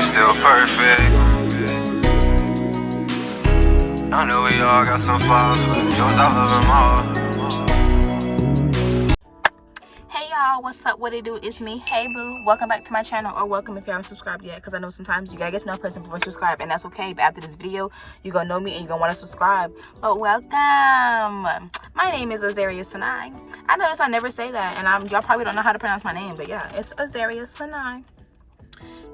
it's still perfect. I know we all got some flaws, but yours, I love them all. Hey y'all, what's up? What it do? It's me, Hey Boo. Welcome back to my channel, or welcome if you haven't subscribed yet, because I know sometimes you gotta get to know a person before you subscribe, and that's okay. But after this video, you're gonna know me and you're gonna want to subscribe. But welcome. My name is Azaria Sanaai. I notice I never say that, and y'all probably don't know how to pronounce my name, but yeah, it's Azaria Sanaai.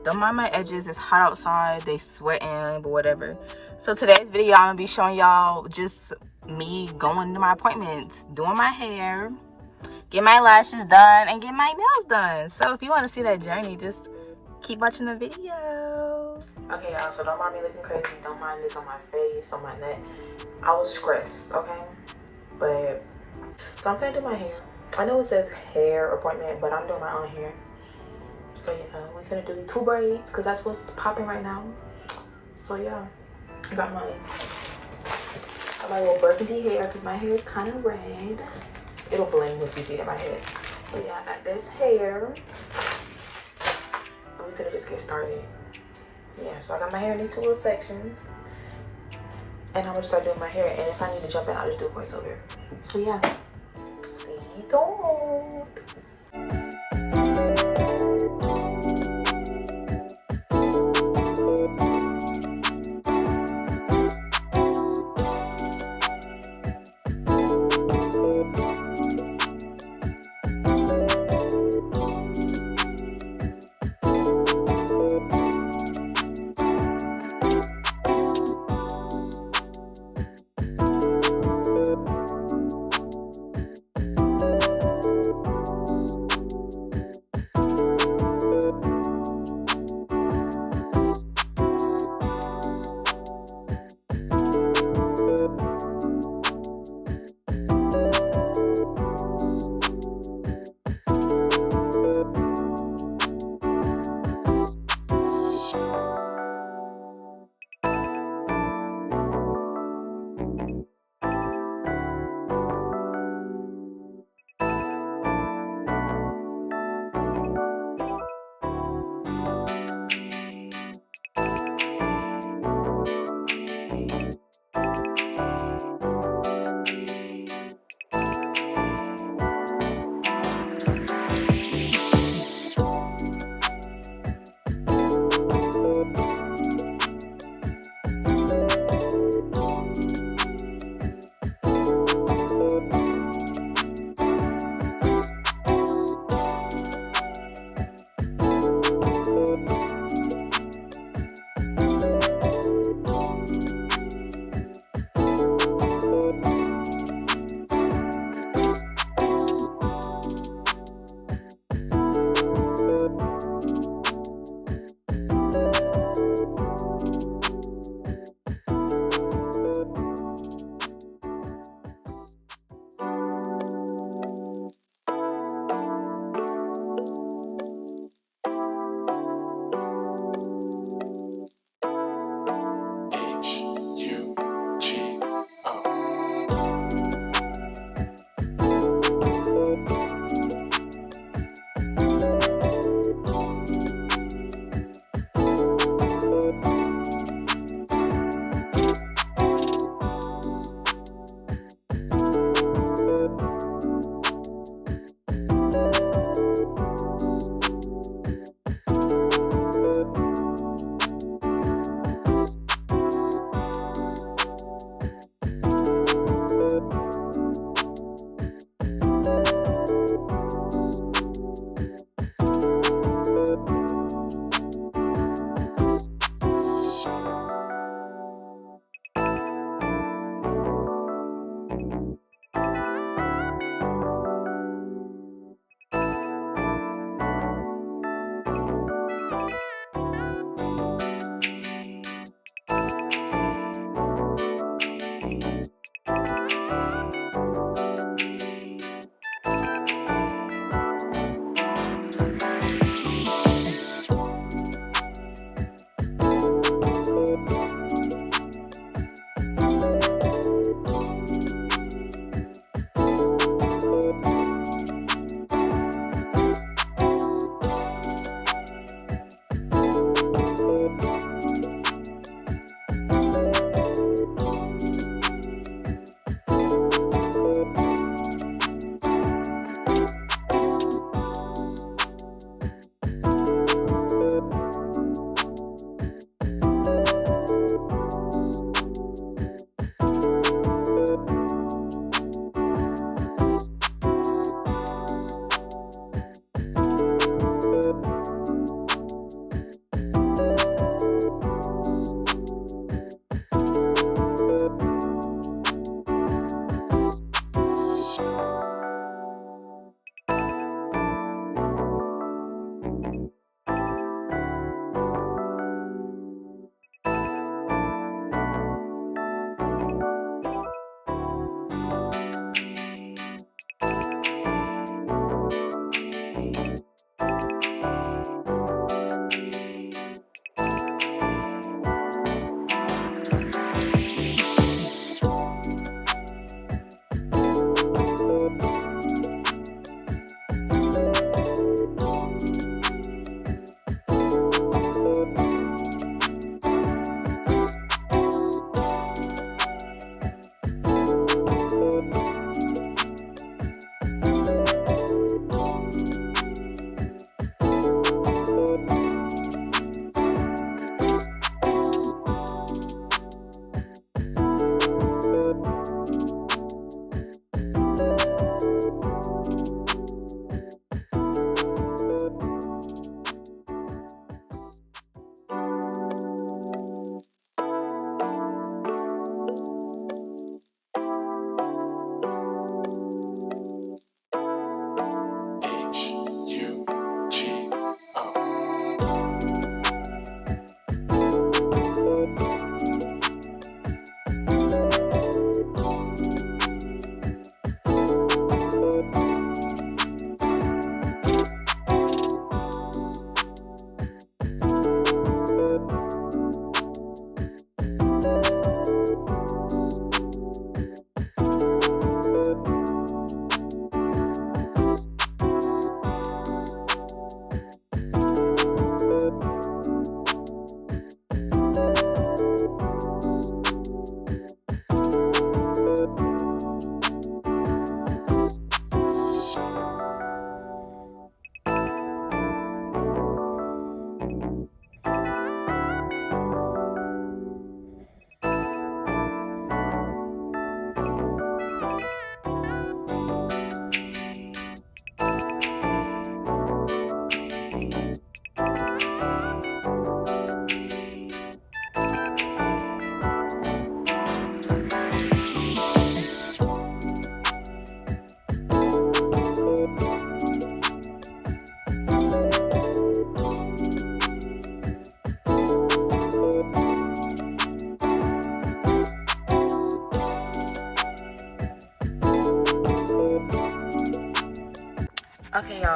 Don't mind my edges. It's hot outside. They sweating, but whatever. So today's video, I'm gonna be showing y'all just me going to my appointments, doing my hair, get my lashes done, and get my nails done. So if you want to see that journey, just keep watching the video. Okay, y'all, so don't mind me looking crazy. Don't mind this on my face, on my neck. I was stressed, okay? But, so I'm gonna do my hair. I know it says hair appointment, but I'm doing my own hair. So yeah, we're gonna do 2 braids, because that's what's popping right now. So yeah, I got my little burgundy hair, because my hair is kind of red. It'll blend once you see it in my head. But yeah, I got this hair. And we're gonna just get started. Yeah, so I got my hair in these 2 little sections. And I'm gonna start doing my hair. And if I need to jump in, I'll just do a voiceover. So yeah, stay tuned.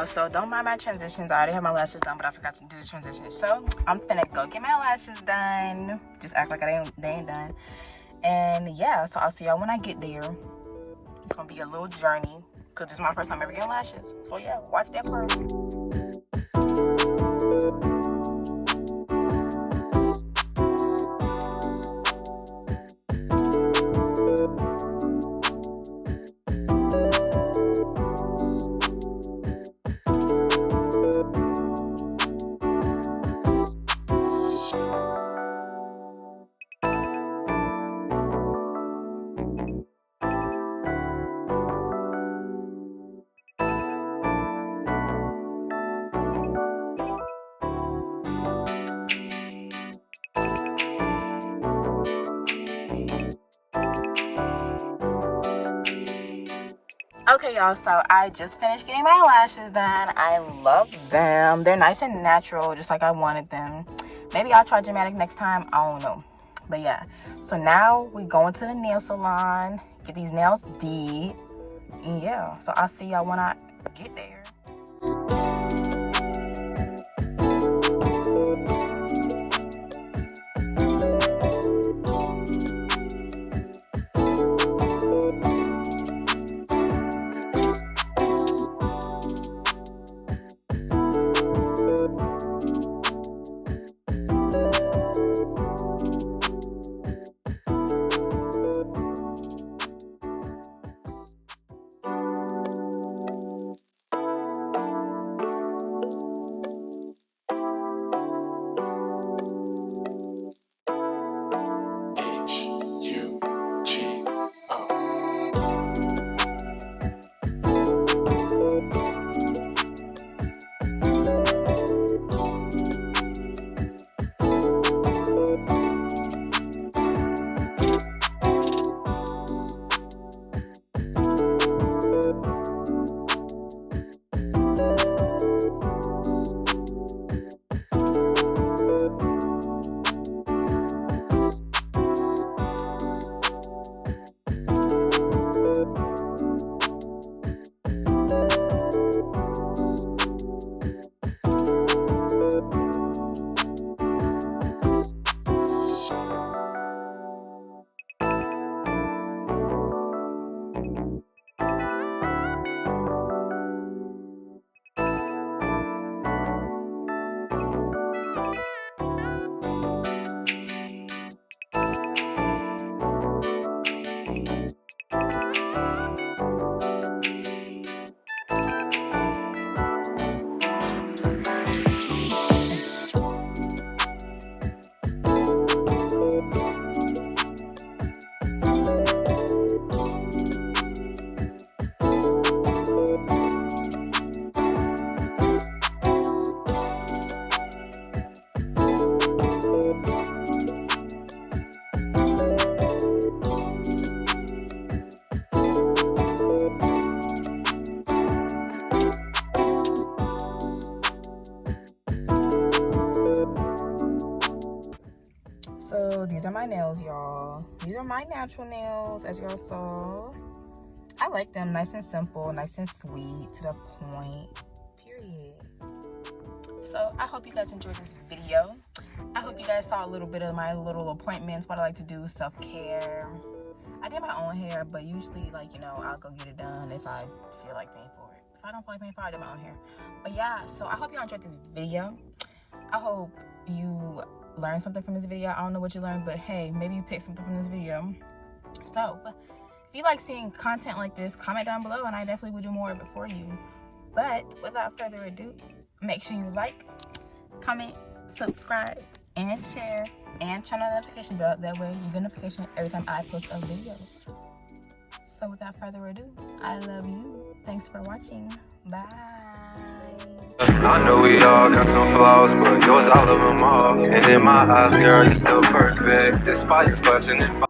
y'all, so don't mind my transitions. I already have my lashes done, but I forgot to do the transition. So I'm finna go get my lashes done. Just act like they ain't done. And yeah, so I'll see y'all when I get there. It's gonna be a little journey because this is my first time ever getting lashes. So yeah, watch that part. Okay, y'all, so I just finished getting my lashes done. I love them. They're nice and natural, just like I wanted them. Maybe I'll try dramatic next time. I don't know. But yeah, so now we going to the nail salon, get these nails did. And yeah, so I'll see y'all when I get there. So these are my nails, y'all. These are my natural nails, as y'all saw. I like them, nice and simple, nice and sweet, to the point, period. So I hope you guys enjoyed this video. I hope you guys saw a little bit of my little appointments, what I like to do, self-care. I did my own hair, but usually, like, you know, I'll go get it done if I feel like paying for it. If I don't feel like paying for it, I do my own hair. But yeah, so I hope y'all enjoyed this video. I hope you learned something from this video. I don't know what you learned, but hey, maybe you picked something from this video. So if you like seeing content like this, comment down below and I definitely will do more of it for you. But without further ado, make sure you like, comment, subscribe, and share, and turn on the notification bell. That way you get a notification every time I post a video. So without further ado, I love you. Thanks for watching. Bye. I know we all got some flaws, but yours out of them all. And in my eyes, girl, you're still perfect. Despite your fussing and